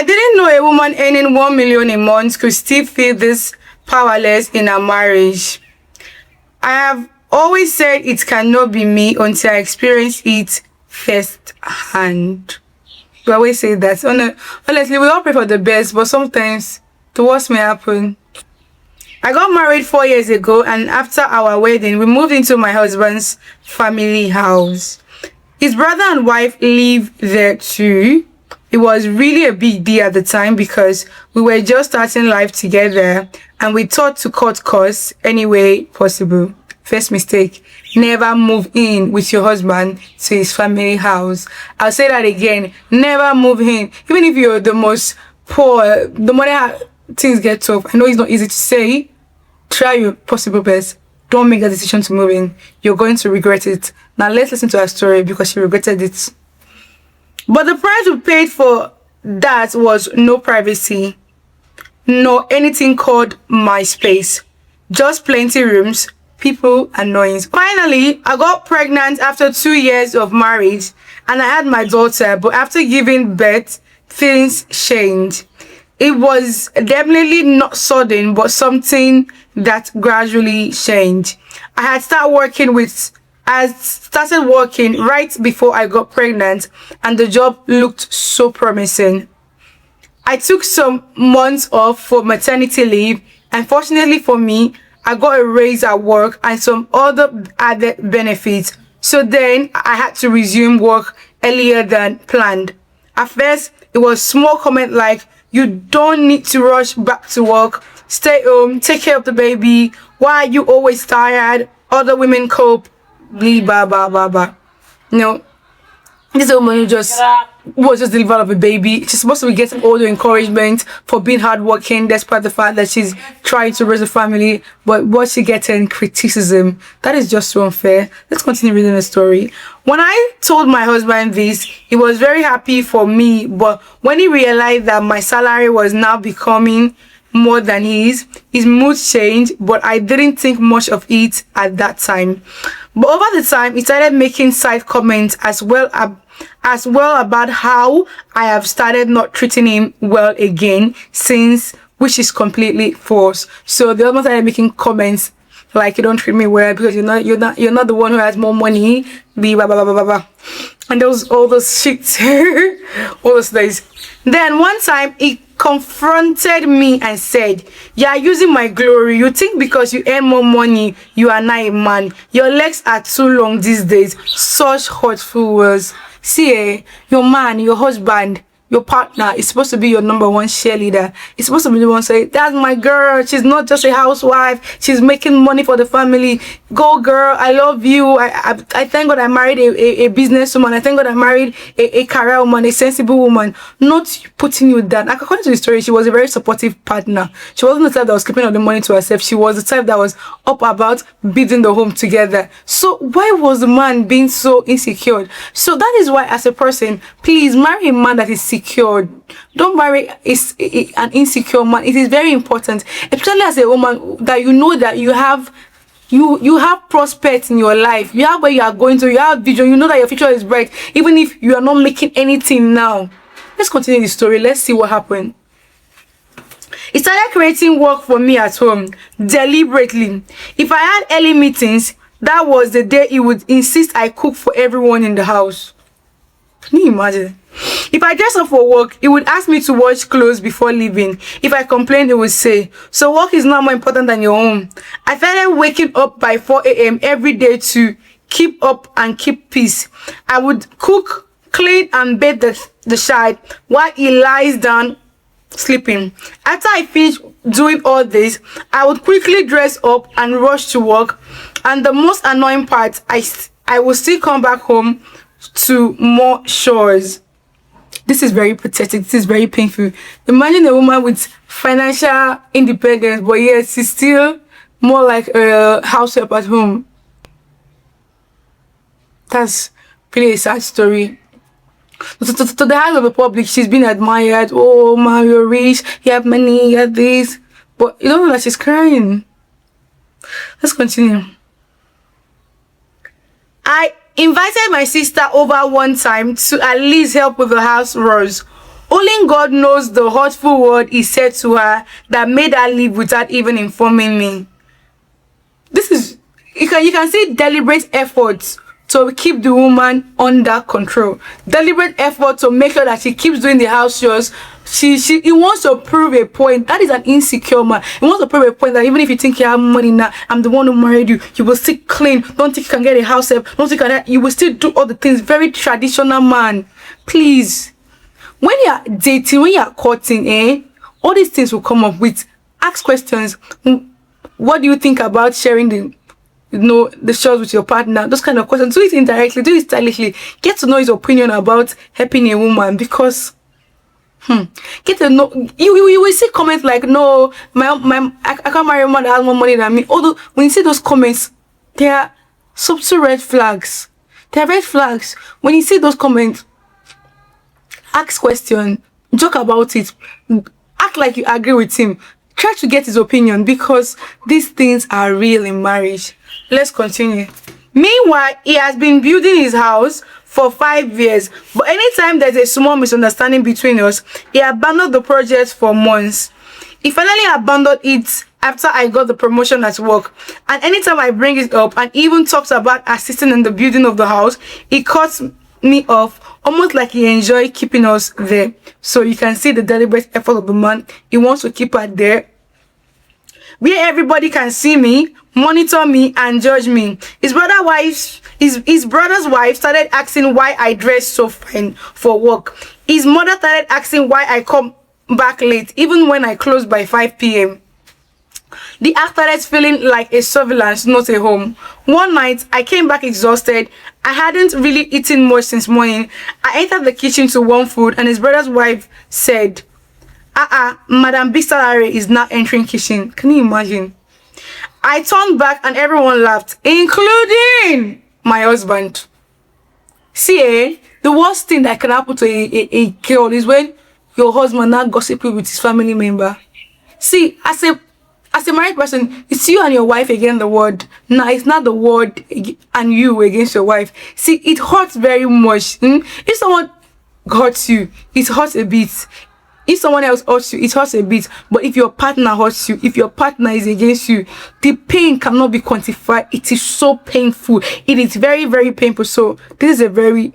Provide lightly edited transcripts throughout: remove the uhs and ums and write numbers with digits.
I didn't know a woman earning 1 million a month could still feel this powerless in a marriage. I have always said it cannot be me until I experience it firsthand. We always say that. Honestly, we all pray for the best, but sometimes the worst may happen. I got married 4 years ago, and after our wedding, we moved into my husband's family house. His brother and wife live there too. It was really a big deal at the time because we were just starting life together and we thought to cut costs any way possible. First mistake, never move in with your husband to his family house. I'll say that again, never move in. Even if you're the most poor, the money things get tough. I know it's not easy to say. Try your possible best. Don't make a decision to move in. You're going to regret it. Now let's listen to her story because she regretted it. But the price we paid for that was no privacy, no anything called my space, just plenty rooms, people and noise. Finally, I got pregnant after 2 years of marriage and I had my daughter, but after giving birth, things changed. It was definitely not sudden, but something that gradually changed. I started working right before I got pregnant and the job looked so promising. I took some months off for maternity leave and fortunately for me, I got a raise at work and some other added benefits. So then I had to resume work earlier than planned. At first, it was small comment like, you don't need to rush back to work. Stay home, take care of the baby. Why are you always tired? Other women cope. Blah, blah, blah, blah. No, this woman was just delivered of a baby. She's supposed to be getting all the encouragement for being hardworking, despite the fact that she's trying to raise a family. But what she getting criticism. That is just so unfair. Let's continue reading the story. When I told my husband this, he was very happy for me. But when he realized that my salary was now becoming more than his mood changed, but I didn't think much of it at that time. But over the time, he started making side comments as well about how I have started not treating him well again since, which is completely false. So the other one started making comments like, you don't treat me well because you're not the one who has more money. Blah blah blah blah blah. And there was all those shit, all those days. Then one time he confronted me and said, you are using my glory. You think because you earn more money, you are not a man. Your legs are too long these days. Such hurtful words. See, your man, your husband, your partner is supposed to be your number one cheerleader. It's supposed to be the one say, that's my girl. She's not just a housewife. She's making money for the family. Go girl, I love you. I thank God I married a businesswoman. I thank God I married a career woman, a sensible woman. Not putting you down. Like, according to the story, she was a very supportive partner. She wasn't the type that was keeping all the money to herself. She was the type that was up about building the home together. So why was the man being so insecure? So that is why, as a person, please marry a man that is secured. Don't marry an insecure man. It is very important, especially as a woman, that you know that you have prospects in your life. You have where you are going to. You have vision. You know that your future is bright, even if you are not making anything now. Let's continue the story. Let's see what happened. He started creating work for me at home deliberately. If I had early meetings, that was the day he would insist I cook for everyone in the house. Can you imagine? If I dress up for work, he would ask me to wash clothes before leaving. If I complained, he would say, so work is not more important than your home. I started waking up by 4 a.m. every day to keep up and keep peace. I would cook, clean and bathe the child while he lies down sleeping. After I finished doing all this, I would quickly dress up and rush to work. And the most annoying part, I will still come back home to more chores. This is very pathetic. This is very painful. Imagine a woman with financial independence, but yet she's still more like a house help at home. That's really a sad story. To the eyes of the public, she's been admired. Oh, man, you're rich. You have money. You have this. But you don't know that she's crying. Let's continue. I invited my sister over one time to at least help with the house chores. Only God knows the hurtful word he said to her that made her leave without even informing me. This is, you can see deliberate efforts to keep the woman under control. Deliberate effort to make sure that she keeps doing the house chores. He wants to prove a point. That is an insecure man. He wants to prove a point that even if you think you have money now, I'm the one who married you, you will still clean. Don't think you can get a house help. Don't think you will still do all the things. Very traditional man. Please. When you are dating, when you are courting, all these things will come up with. Ask questions. What do you think about sharing the chores with your partner? Those kind of questions. Do it indirectly, do it stylishly. Get to know his opinion about helping a woman, because get to know, you will see comments like, no, I can't marry a woman that has more money than me. Although when you see those comments, they are subtle red flags. They are red flags. When you see those comments, ask questions, joke about it, act like you agree with him. Try to get his opinion, because these things are real in marriage. Let's continue. Meanwhile, he has been building his house for 5 years, but anytime there's a small misunderstanding between us, he abandoned the project for months. He finally abandoned it after I got the promotion at work, and anytime I bring it up and even talks about assisting in the building of the house, he cuts me off, almost like he enjoys keeping us there. So you can see the deliberate effort of the man. He wants to keep her there, where everybody can see me, monitor me, and judge me. His brother's wife started asking why I dress so fine for work. His mother started asking why I come back late, even when I close by 5 p.m. The act started feeling like a surveillance, not a home. One night, I came back exhausted. I hadn't really eaten much since morning. I entered the kitchen to warm food, and his brother's wife said, Madam Big Salary is now entering kitchen. Can you imagine? I turned back and everyone laughed, including my husband. See, the worst thing that can happen to a girl is when your husband now gossiping with his family member. See, as a married person, it's you and your wife against the world. No, it's not the world and you against your wife. See, it hurts very much. If someone hurts you, it hurts a bit. If someone else hurts you, it hurts a bit. But if your partner hurts you, if your partner is against you, the pain cannot be quantified. It is so painful. It is very, very painful. So this is a very,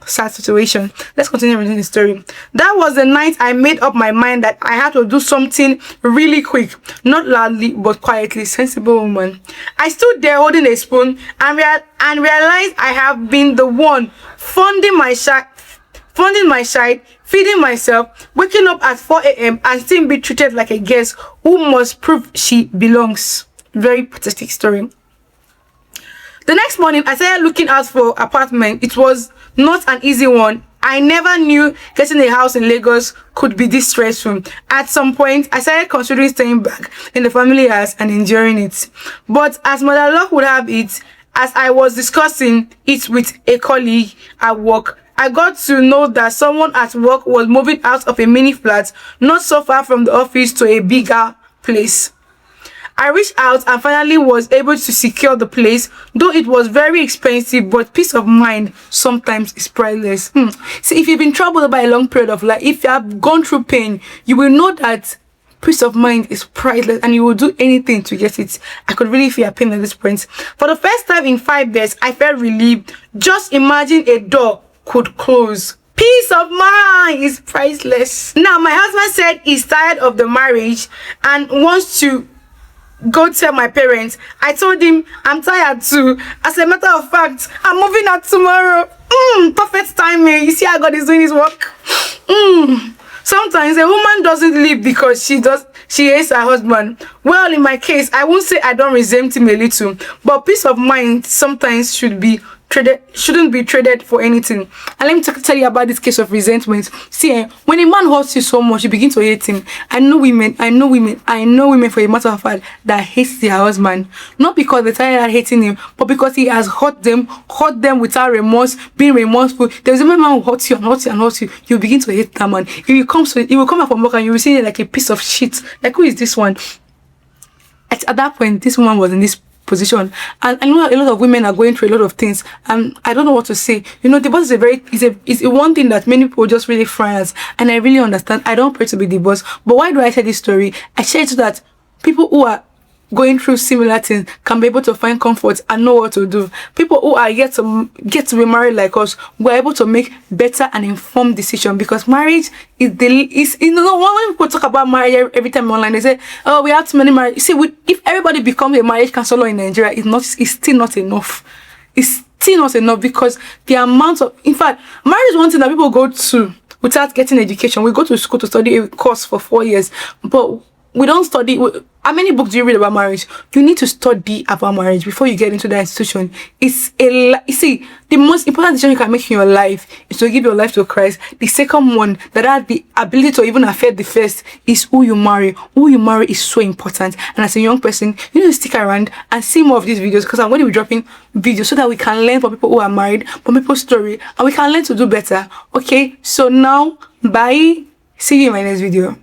sad situation. Let's continue reading the story. That was the night I made up my mind that I had to do something really quick, not loudly but quietly. Sensible woman. I stood there holding a spoon and realized I have been the one funding my child, feeding myself, waking up at 4 a.m. and still be treated like a guest who must prove she belongs. Very pathetic story. The next morning, I started looking out for apartment. It was not an easy one. I never knew getting a house in Lagos could be this stressful. At some point, I started considering staying back in the family house and enjoying it. But as Mother Luck would have it, as I was discussing it with a colleague at work, I got to know that someone at work was moving out of a mini flat not so far from the office to a bigger place. I reached out and finally was able to secure the place, though it was very expensive, but peace of mind sometimes is priceless. See, if you've been troubled by a long period of life, if you have gone through pain, you will know that peace of mind is priceless and you will do anything to get it. I could really feel pain at this point. For the first time in 5 years, I felt relieved. Just imagine a door could close. Peace of mind is priceless. Now, my husband said he's tired of the marriage and wants to go tell my parents. I told him I'm tired too. As a matter of fact, I'm moving out tomorrow. Perfect timing. You see how God is doing his work. Sometimes a woman doesn't leave because she hates her husband. Well, in my case, I won't say I don't resent him a little, but peace of mind sometimes shouldn't be traded for anything. And let me tell you about this case of resentment. See, when a man hurts you so much, you begin to hate him. I know women for a matter of fact that hate their husband, not because they're tired of hating him, but because he has hurt them without remorse, being remorseful. There's a man who hurts you and hurts you. You begin to hate that man. He will come up from work and you will see it like a piece of shit. Like, who is this one? At that point, this woman was in this position. And I know a lot of women are going through a lot of things, and I don't know what to say. You know, divorce is a one thing that many people just really frown at, and I really understand. I don't pray to be divorced, but why do I share this story? I share it so that people who are going through similar things can be able to find comfort and know what to do. People who are yet to get to be married like us, we're able to make better and informed decisions, because marriage is you know, when people talk about marriage every time online, they say, oh, we have too many marriages. See, if everybody becomes a marriage counselor in Nigeria, it's still not enough. It's still not enough, because the amount of, in fact, marriage is one thing that people go to without getting education. We go to school to study a course for 4 years, but we don't study. How many books do you read about marriage? You need to study about marriage before you get into that institution. You see, the most important decision you can make in your life is to give your life to Christ. The second one that has the ability to even affect the first is who you marry. Who you marry is so important. And as a young person, you need to stick around and see more of these videos, because I'm going to be dropping videos so that we can learn from people who are married, from people's story, and we can learn to do better. Okay, so now, bye. See you in my next video.